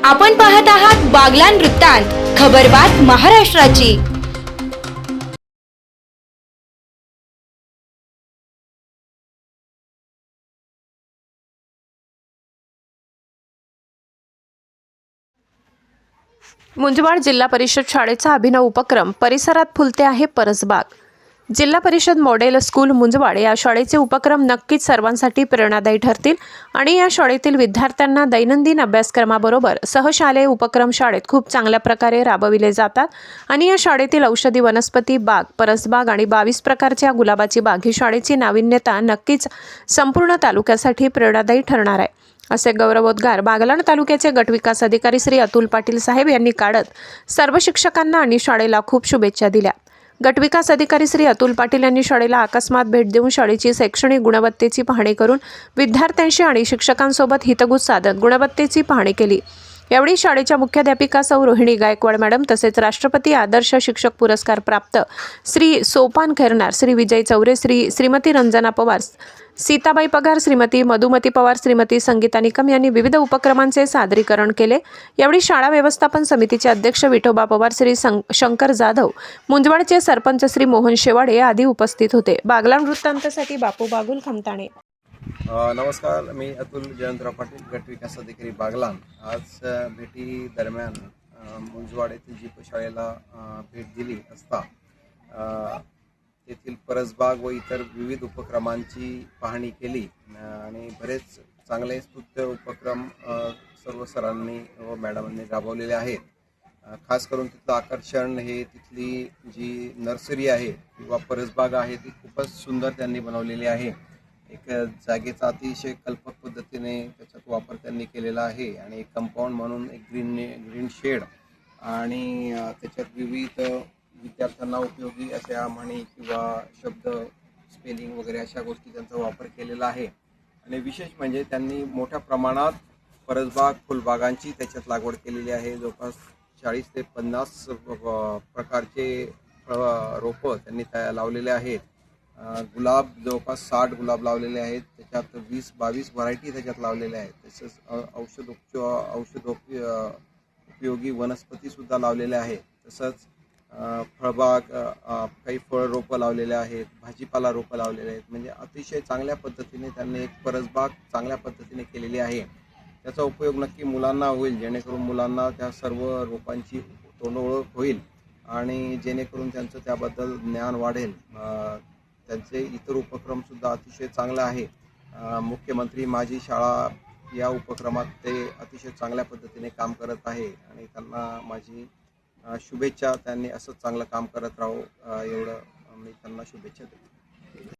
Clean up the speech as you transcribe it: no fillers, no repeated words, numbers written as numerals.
आपण पाहत आहात बागलाण वृत्तांत, खबरबात महाराष्ट्राची। मुंजवाड जिल्हा परिषद शाळेचा अभिनव उपक्रम, परिसरात फुलते आहे परसबाग। जिल्हा परिषद मॉडेल स्कूल मुंजवाड या शाळेचे उपक्रम नक्कीच सर्वांसाठी प्रेरणादायी ठरतील आणि या शाळेतील विद्यार्थ्यांना दैनंदिन अभ्यासक्रमाबरोबर सहशालेय उपक्रम शाळेत खूप चांगल्या प्रकारे राबविले जातात आणि या शाळेतील औषधी वनस्पती बाग, परसबाग आणि 22 प्रकारच्या गुलाबाची बाग ही शाळेची नाविन्यता नक्कीच संपूर्ण तालुक्यासाठी प्रेरणादायी ठरणार आहे, असे गौरवोद्गार बागलाण तालुक्याचे गट विकास अधिकारी श्री अतुल पाटील साहेब यांनी काढत सर्व शिक्षकांना आणि शाळेला खूप शुभेच्छा दिल्या। गट विकास अधिकारी श्री अतुल पाटील यांनी शाळेला अकस्मात भेट देऊन शाळेची शैक्षणिक गुणवत्तेची पाहणी करून विद्यार्थ्यांशी आणि शिक्षकांसोबत हितगुज साधत गुणवत्तेची पाहणी केली। यावेळी शाळेच्या मुख्याध्यापिका सौ रोहिणी गायकवाड मॅडम तसेच राष्ट्रपती आदर्श शिक्षक पुरस्कार प्राप्त श्री सोपान खैरनार, श्री विजय चौरे, श्रीमती रंजना पवार, सीताबाई पगार, श्रीमती मधुमती पवार, श्रीमती संगीता निकम यांनी विविध उपक्रमांचे सादरीकरण केले। यावेळी शाळा व्यवस्थापन समितीचे अध्यक्ष विठोबा पवार, श्री शंकर जाधव, मुंजवाडचे सरपंच श्री मोहन शेवाडे आदी उपस्थित होते। बागलाण वृत्तांतासाठी बापू बागुल, खमताणे। नमस्कार, मी अतुल जयंतराव पाटील, गट विकास अधिकारी बागलाण। आज भेटी दरम्यान मुंजवाड येथील जीप शाळेला भेट दिली असता तेथील परसबाग व इतर विविध उपक्रमांची पाहणी केली आणि बरेच चांगले स्तुत्य उपक्रम सर्व सरांनी व मॅडमांनी राबवलेले आहेत। खास करून तिथलं आकर्षण हे तिथली जी नर्सरी आहे किंवा परसबाग आहे ती खूपच सुंदर त्यांनी बनवलेली आहे। एक जागेचा अतिशय कल्पक पद्धतीने त्याच्यात वापर त्यांनी केलेला आहे आणि एक कंपाऊंड म्हणून एक ग्रीन शेड आणि त्याच्यात विविध विद्यार्थ्यांना उपयोगी अशा म्हणी किंवा शब्द, स्पेलिंग वगैरे अशा गोष्टी त्यांचा वापर केलेला आहे। आणि विशेष म्हणजे त्यांनी मोठ्या प्रमाणात परसबाग, फुलबागांची त्याच्यात लागवड केलेली आहे। जवळपास 40 ते 50 प्रकारचे रोपं त्यांनी लावलेले आहेत। गुलाब जवळपास 60 गुलाब लावलेले आहेत, त्याच्यात 20-22 व्हरायटी त्याच्यात लावलेल्या आहेत। तसंच उपयोगी वनस्पतीसुद्धा लावलेल्या आहेत। तसंच फळबाग, काही फळ रोपं लावलेले आहेत, भाजीपाला रोपं लावलेले आहेत। म्हणजे अतिशय चांगल्या पद्धतीने त्यांनी एक परसबाग चांगल्या पद्धतीने केलेली आहे। त्याचा उपयोग नक्की मुलांना होईल, जेणेकरून मुलांना त्या सर्व रोपांची तोंडओळख होईल आणि जेणेकरून त्यांचं त्याबद्दल ज्ञान वाढेल। त्यांचे इतर उपक्रमसुद्धा अतिशय चांगला आहे। मुख्यमंत्री माझी शाळा या उपक्रमात ते अतिशय चांगल्या पद्धतीने काम करत आहे आणि त्यांना माझी शुभेच्छा। त्यांनी असंच चांगलं काम करत राहो एवढं मी त्यांना शुभेच्छा देतो।